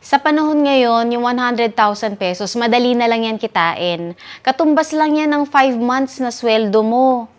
Sa panahon ngayon, yung 100,000 pesos, madali na lang yan kitain. Katumbas lang yan ng 5 months na sweldo mo.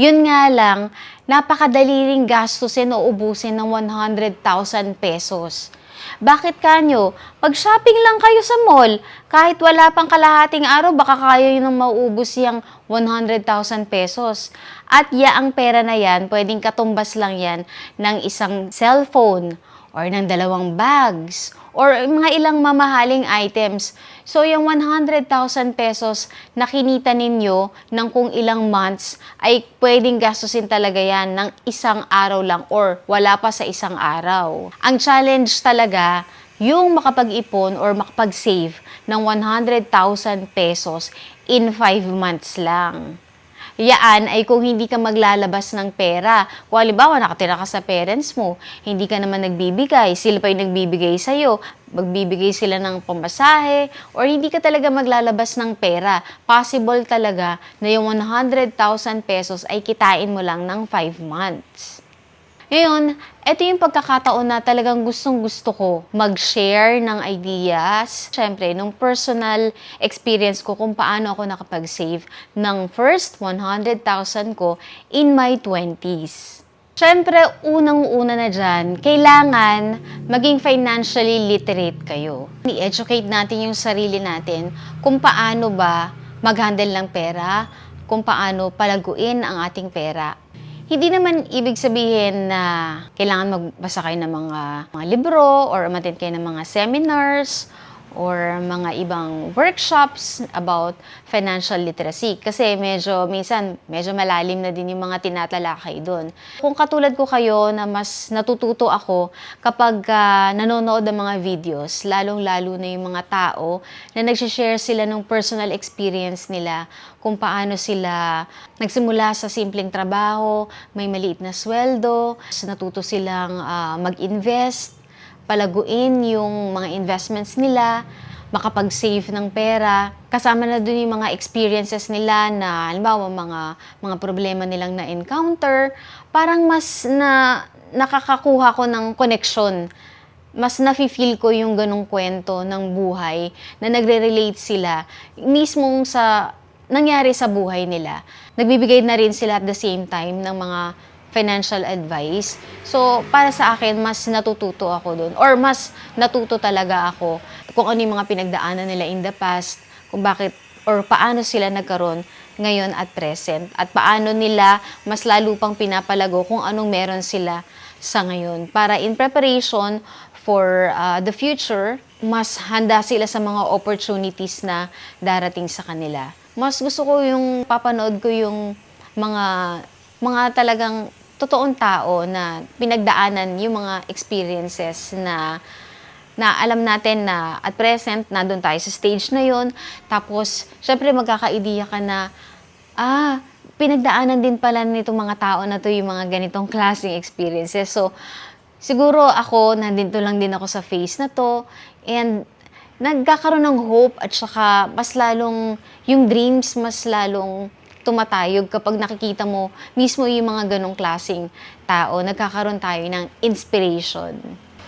Yun nga lang, napakadali ring gastusin o ubusin ng 100,000 pesos. Bakit kanyo? Pag shopping lang kayo sa mall, kahit wala pang kalahating araw, baka kaya yun ng mauubos yung 100,000 pesos. At yaang pera na yan, pwedeng katumbas lang yan ng isang cellphone, or ng 2 bags, or mga ilang mamahaling items. So, yung 100,000 pesos na kinita ninyo ng kung ilang months, ay pwedeng gastusin talaga yan ng isang araw lang or wala pa sa isang araw. Ang challenge talaga, yung makapag-ipon or makapag-save ng 100,000 pesos in 5 months lang. Yaan ay kung hindi ka maglalabas ng pera. Kung halimbawa, nakatira ka sa parents mo, hindi ka naman nagbibigay, sila pa yung nagbibigay sa'yo, magbibigay sila ng pamasahe, or hindi ka talaga maglalabas ng pera. Possible talaga na yung 100,000 pesos ay kitain mo lang ng 5 months. Ngayon, ito yung pagkakataon na talagang gustong-gusto ko mag-share ng ideas. Siyempre, nung personal experience ko kung paano ako nakapag-save ng first 100,000 ko in my 20s. Siyempre, unang-una na dyan, kailangan maging financially literate kayo. I-educate natin yung sarili natin kung paano ba mag-handle ng pera, kung paano palaguin ang ating pera. Hindi naman ibig sabihin na kailangan magbasa kayo ng mga libro or umattend kayo ng mga seminars or mga ibang workshops about financial literacy. Kasi minsan medyo malalim na din yung mga tinatalakay doon. Kung katulad ko kayo na mas natututo ako kapag nanonood ng mga videos, lalong-lalo na yung mga tao na nagsishare sila ng personal experience nila, kung paano sila nagsimula sa simpleng trabaho, may maliit na sweldo, natuto silang mag-invest, palaguin yung mga investments nila, makapag-save ng pera. Kasama na dun yung mga experiences nila na, halimbawa, mga problema nilang na-encounter. Parang mas nakakakuha ko ng connection. Mas nafe-feel ko yung ganong kwento ng buhay na nagre-relate sila mismong sa nangyari sa buhay nila. Nagbibigay na rin sila at the same time ng mga financial advice. So, para sa akin, mas natututo ako doon. Or mas natuto talaga ako kung ano yung mga pinagdaanan nila in the past, kung bakit or paano sila nagkaroon ngayon at present. At paano nila mas lalo pang pinapalago kung anong meron sila sa ngayon. Para in preparation for the future, mas handa sila sa mga opportunities na darating sa kanila. Mas gusto ko yung papanood ko yung mga talagang totoong tao na pinagdaanan yung mga experiences na alam natin na at present, nandun tayo sa stage na yun. Tapos, syempre magkaka-idea ka na, pinagdaanan din pala nitong mga tao na to yung mga ganitong klaseng experiences. So, siguro ako, nandito lang din ako sa phase na to. And, nagkakaroon ng hope at saka mas lalong, yung dreams mas lalong tumatayog kapag nakikita mo mismo yung mga ganong klaseng tao, nagkakaroon tayo ng inspiration.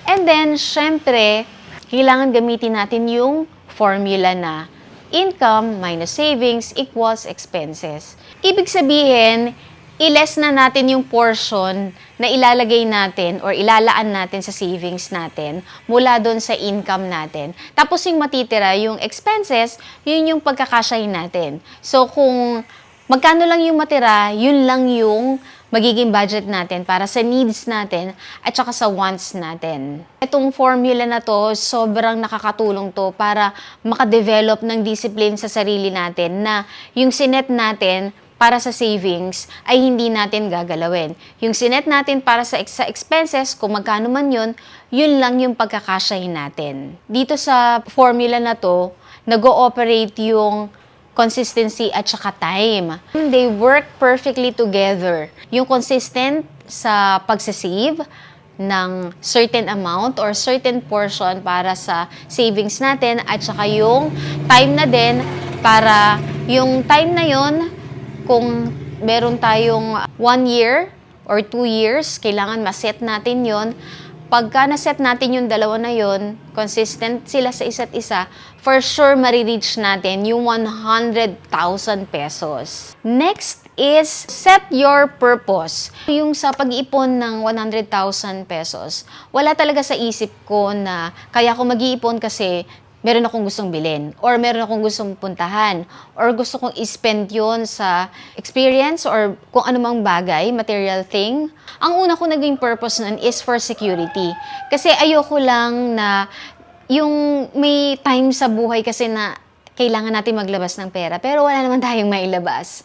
And then, syempre, kailangan gamitin natin yung formula na income minus savings equals expenses. Ibig sabihin, i-less na natin yung portion na ilalagay natin or ilalaan natin sa savings natin mula doon sa income natin. Tapos yung matitira, yung expenses, yun yung pagkakasyahin natin. So, kung magkano lang yung matira, yun lang yung magiging budget natin para sa needs natin at saka sa wants natin. Itong formula na to, sobrang nakakatulong to para makadevelop ng discipline sa sarili natin na yung sinet natin para sa savings ay hindi natin gagalawin. Yung sinet natin para sa expenses, kung magkano man yun lang yung pagkakasyahin natin. Dito sa formula na to, nag-ooperate yung consistency at saka time. They work perfectly together. Yung consistent sa pagsasave ng certain amount or certain portion para sa savings natin at saka yung time na din para yung time na yon, kung meron tayong 1 year or 2 years, kailangan ma-set natin yon pagka naset natin yung dalawa na yun, consistent sila sa isa't isa, for sure marireach natin yung 100,000 pesos. Next is set your purpose. Yung sa pag-iipon ng 100,000 pesos, wala talaga sa isip ko na kaya ako mag-iipon kasi meron akong gustong bilhin, or meron akong gustong puntahan, or gusto kong i-spend yun sa experience or kung anumang bagay, material thing. Ang una ko naging purpose nun is for security. Kasi ayoko lang na yung may time sa buhay kasi na kailangan natin maglabas ng pera, pero wala naman tayong mailabas.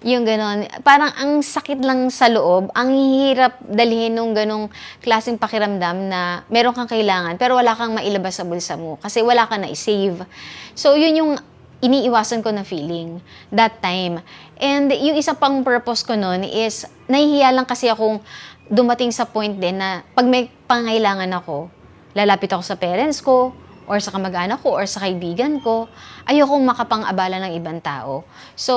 Yung ganon. Parang ang sakit lang sa loob, ang hirap dalhin nung ganong klaseng pakiramdam na meron kang kailangan pero wala kang mailabas sa bulsa mo kasi wala kang na-save. So, yun yung iniiwasan ko na feeling that time. And yung isa pang purpose ko nun is, nahihiya lang kasi akong dumating sa point din na pag may pangailangan ako, lalapit ako sa parents ko, or sa kamag-anak ko, or sa kaibigan ko, ayokong makapang-abala ng ibang tao. So,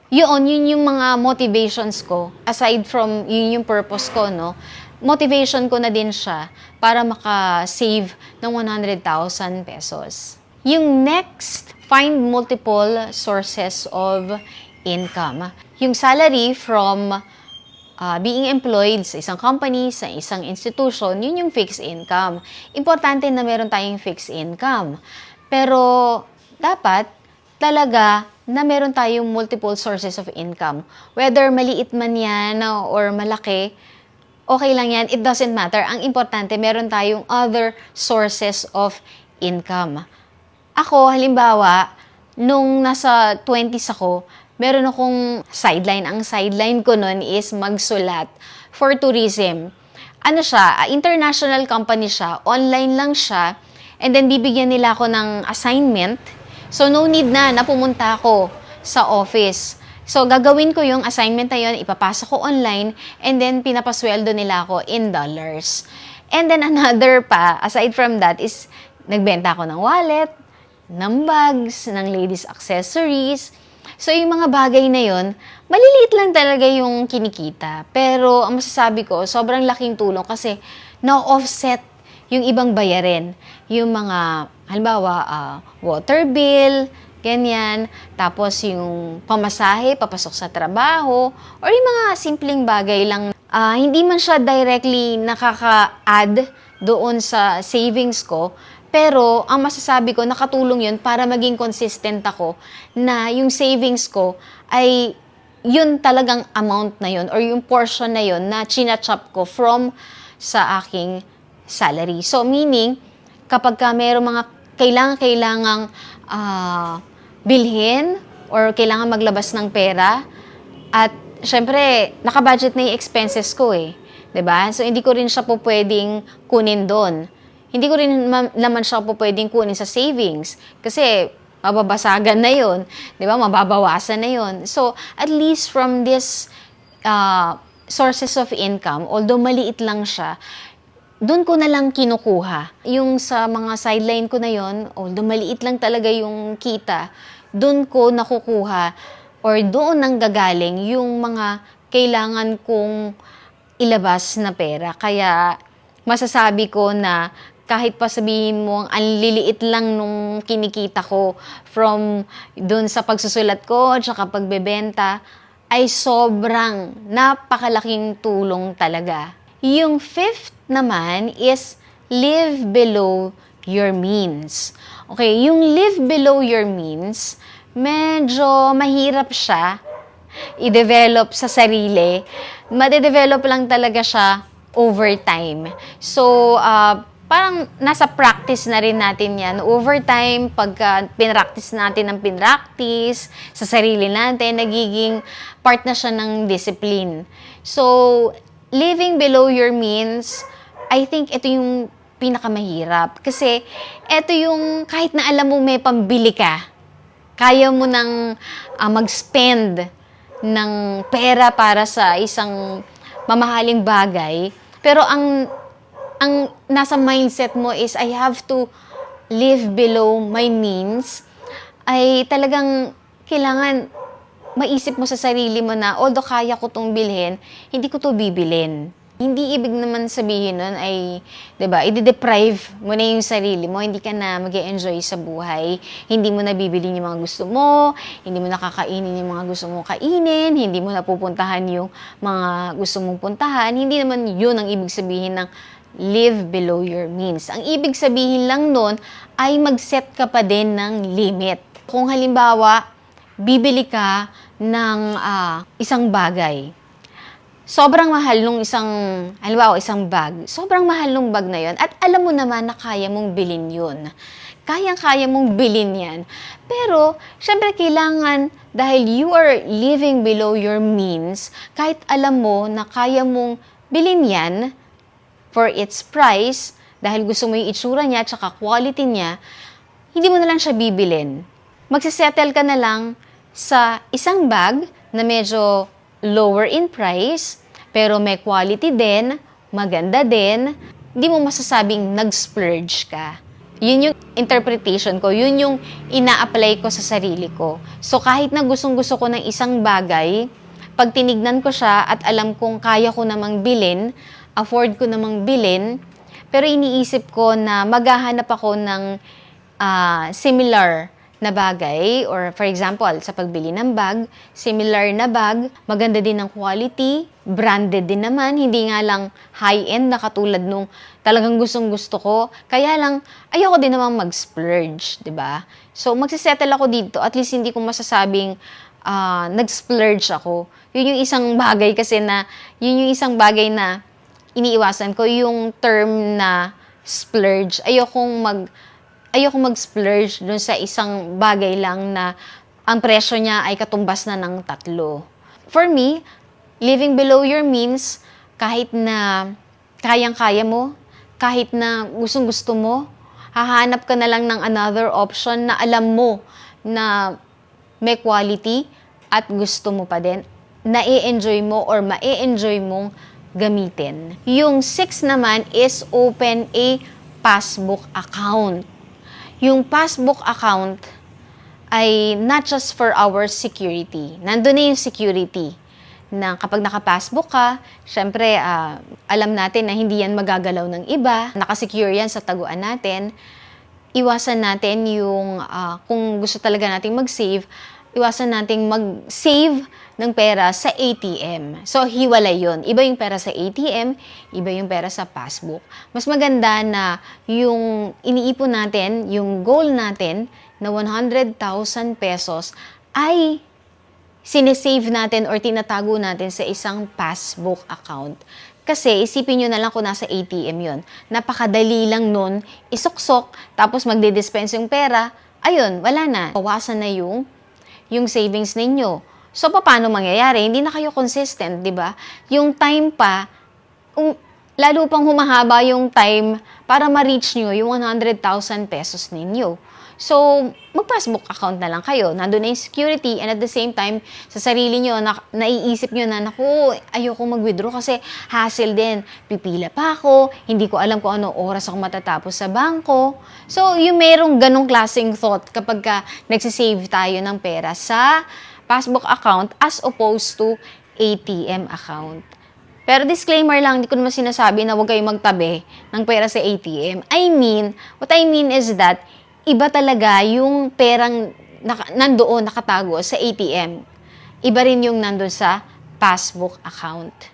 yun yung mga motivations ko. Aside from yun yung purpose ko, no? Motivation ko na din siya para maka-save ng 100,000 pesos. Yung next, find multiple sources of income. Yung salary from being employed sa isang company, sa isang institution, yun yung fixed income. Importante na meron tayong fixed income. Pero dapat talaga na meron tayong multiple sources of income. Whether maliit man yan or malaki, okay lang yan. It doesn't matter. Ang importante, meron tayong other sources of income. Ako, halimbawa, nung nasa 20s ako, meron akong sideline. Ang sideline ko nun is magsulat for tourism. Ano siya? International company siya. Online lang siya. And then, bibigyan nila ako ng assignment. So, no need na pumunta ako sa office. So, gagawin ko yung assignment na yun, ipapasa ko online, and then pinapasweldo nila ako in dollars. And then another pa, aside from that, is nagbenta ako ng wallet, ng bags, ng ladies accessories. So, yung mga bagay na yun, maliliit lang talaga yung kinikita. Pero, ang masasabi ko, sobrang laking tulong kasi na-offset yung ibang bayarin. Yung mga, halimbawa, water bill, ganyan. Tapos yung pamasahe, papasok sa trabaho, or yung mga simpleng bagay lang. Hindi man siya directly nakaka-add doon sa savings ko, pero ang masasabi ko, nakatulong yun para maging consistent ako na yung savings ko ay yun talagang amount na yun or yung portion na yun na chinachop ko from sa aking salary. So, meaning, kapag ka mayroong mga kailangang bilhin or kailangan maglabas ng pera at syempre, nakabudget na yung expenses ko eh. 'Di ba? So, hindi ko rin siya po pwedeng kunin doon. Hindi ko rin naman siya po pwedeng kunin sa savings kasi mababasagan na yun. 'Di ba? Mababawasan na yun. So, at least from this sources of income, although maliit lang siya, doon ko na lang kinukuha. Yung sa mga sideline ko na yon, although maliit lang talaga yung kita, doon ko nakukuha or doon nang gagaling yung mga kailangan kong ilabas na pera. Kaya masasabi ko na kahit pa sabihin mo ang liliit lang nung kinikita ko from doon sa pagsusulat ko at saka pagbebenta, ay sobrang napakalaking tulong talaga. Yung fifth naman is live below your means. Okay, yung live below your means, medyo mahirap siya i-develop sa sarili. Made-develop lang talaga siya over time. So, parang nasa practice na rin natin yan. Over time, pagka pinractice natin ng pinractice sa sarili natin, nagiging part na siya ng discipline. So, living below your means, I think ito yung pinakamahirap. Kasi ito yung kahit na alam mo may pambili ka, kaya mo nang mag-spend ng pera para sa isang mamahaling bagay, pero ang nasa mindset mo is I have to live below my means, ay talagang kailangan maisip mo sa sarili mo na although kaya ko tong bilhin, hindi ko to bibilin. Hindi ibig naman sabihin nun ay, 'di ba, i-deprive mo na yung sarili mo, hindi ka na mag-e-enjoy sa buhay, hindi mo na bibilhin yung mga gusto mo, hindi mo na kakainin yung mga gusto mong kainin, hindi mo na pupuntahan yung mga gusto mong puntahan. Hindi naman yun ang ibig sabihin ng live below your means. Ang ibig sabihin lang nun ay mag-set ka pa din ng limit. Kung halimbawa, bibili ka ng isang bagay, sobrang mahal nung isang bag. Sobrang mahal nung bag na yon at alam mo naman na kaya mong bilhin yun. Kayang-kaya mong bilhin yan. Pero, syempre kailangan, dahil you are living below your means, kahit alam mo na kaya mong bilhin yan for its price, dahil gusto mo yung itsura niya at saka quality niya, hindi mo na lang siya bibilin. Magsisettle ka na lang sa isang bag na medyo lower in price, pero may quality din, maganda din, hindi mo masasabing nag-splurge ka. Yun yung interpretation ko, yun yung ina-apply ko sa sarili ko. So kahit na gustong-gusto ko ng isang bagay, pag tinignan ko siya at alam kong kaya ko namang bilhin, afford ko namang bilhin, pero iniisip ko na maghahanap ako ng similar na bagay, or for example, sa pagbili ng bag, similar na bag, maganda din ng quality, branded din naman, hindi nga lang high-end na katulad nung talagang gustong-gusto ko. Kaya lang, ayoko din namang mag-splurge, di ba? So, magsisettle ako dito, at least hindi ko masasabing nag-splurge ako. Yun yung isang bagay kasi na, yun yung isang bagay na iniiwasan ko, yung term na splurge. Ayokong mag-splurge dun sa isang bagay lang na ang presyo niya ay katumbas na ng 3. For me, living below your means, kahit na kayang-kaya mo, kahit na gustong-gusto mo, hahanap ka na lang ng another option na alam mo na may quality at gusto mo pa din, na-i-enjoy mo or ma-i-enjoy mong gamitin. Yung 6 naman is open a passbook account. Yung passbook account ay not just for our security. Nandun na yung security na kapag naka-passbook ka, syempre, alam natin na hindi yan magagalaw ng iba. Nakasecure yan sa taguan natin. Iwasan natin yung, kung gusto talaga nating mag-save, iwasan nating mag-save ng pera sa ATM. So, hiwalay yun. Iba yung pera sa ATM, iba yung pera sa passbook. Mas maganda na yung iniipon natin, yung goal natin na 100,000 pesos ay sinesave natin or tinatago natin sa isang passbook account. Kasi isipin nyo na lang kung nasa ATM yun. Napakadali lang nun, isuksok, tapos magdi-dispense yung pera, ayun, wala na. Bawasan na yung savings ninyo. So, paano mangyayari? Hindi na kayo consistent, di ba? Yung time pa, lalo pang humahaba yung time para ma-reach nyo yung 100,000 pesos ninyo. So, mag-passbook account na lang kayo. Nandun na yung security, and at the same time, sa sarili nyo, naiisip nyo na, naku, ayoko mag-withdraw kasi hassle din. Pipila pa ako, hindi ko alam kung anong oras ako matatapos sa bangko. So, yung merong ganong klaseng thought kapag nagsisave tayo ng pera sa passbook account as opposed to ATM account. Pero disclaimer lang, hindi ko naman sinasabi na huwag kayong magtabi ng pera sa ATM. What I mean is that, iba talaga yung perang nandoon, nakatago sa ATM. Iba rin yung nandun sa passbook account.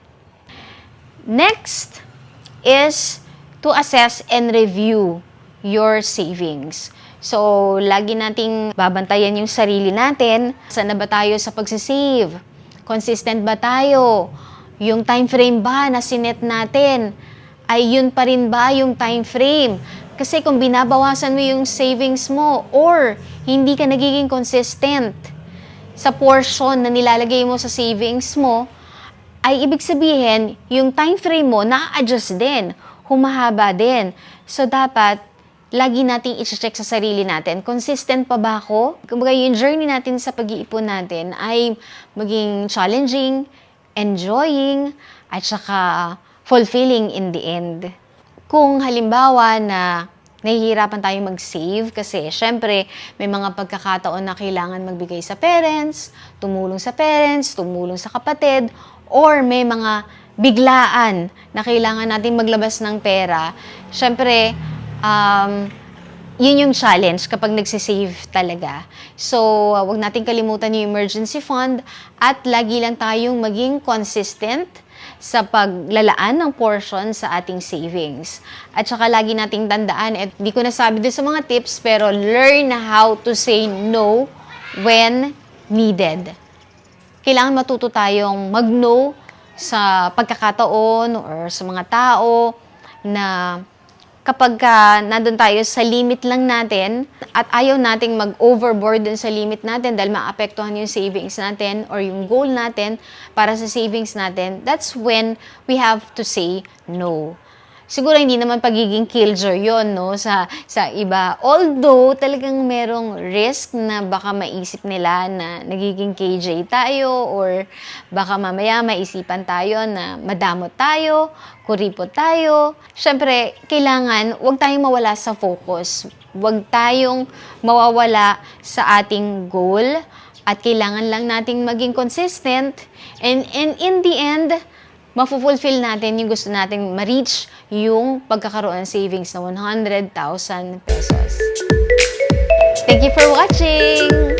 Next is to assess and review your savings. So, lagi nating babantayan yung sarili natin. Saan na ba tayo sa pagsisave? Consistent ba tayo? Yung time frame ba na sinet natin? Ay yun pa rin ba yung time frame? Kasi kung binabawasan mo yung savings mo or hindi ka nagiging consistent sa portion na nilalagay mo sa savings mo, ay ibig sabihin, yung time frame mo na-adjust din, humahaba din. So, dapat lagi nating i-check sa sarili natin, consistent pa ba ako? Kumbaga yung journey natin sa pag-iipon natin ay maging challenging, enjoying, at saka fulfilling in the end. Kung halimbawa na nahihirapan tayong mag-save kasi syempre may mga pagkakataon na kailangan magbigay sa parents, tumulong sa kapatid, or may mga biglaan na kailangan natin maglabas ng pera, syempre, yun yung challenge kapag nagsisave talaga. So, wag natin kalimutan yung emergency fund at lagi lang tayong maging consistent sa paglalaan ng portion sa ating savings. At saka lagi nating tandaan, at di ko nasabi din sa mga tips, pero learn how to say no when needed. Kailangan matuto tayong mag-no sa pagkakataon or sa mga tao na kapag nandun tayo sa limit lang natin at ayaw nating mag-overboard dun sa limit natin dahil maapektuhan yung savings natin or yung goal natin para sa savings natin, that's when we have to say no. Siguro hindi naman pagiging killjoy yon, no, sa iba. Although talagang merong risk na baka maisip nila na nagiging KJ tayo or baka mamaya maisipan tayo na madamot tayo, kuripot tayo. Syempre, kailangan wag tayong mawala sa focus. Wag tayong mawawala sa ating goal at kailangan lang nating maging consistent and in the end mafulfill natin yung gusto nating ma-reach yung pagkakaroon ng savings na 100,000 pesos. Thank you for watching!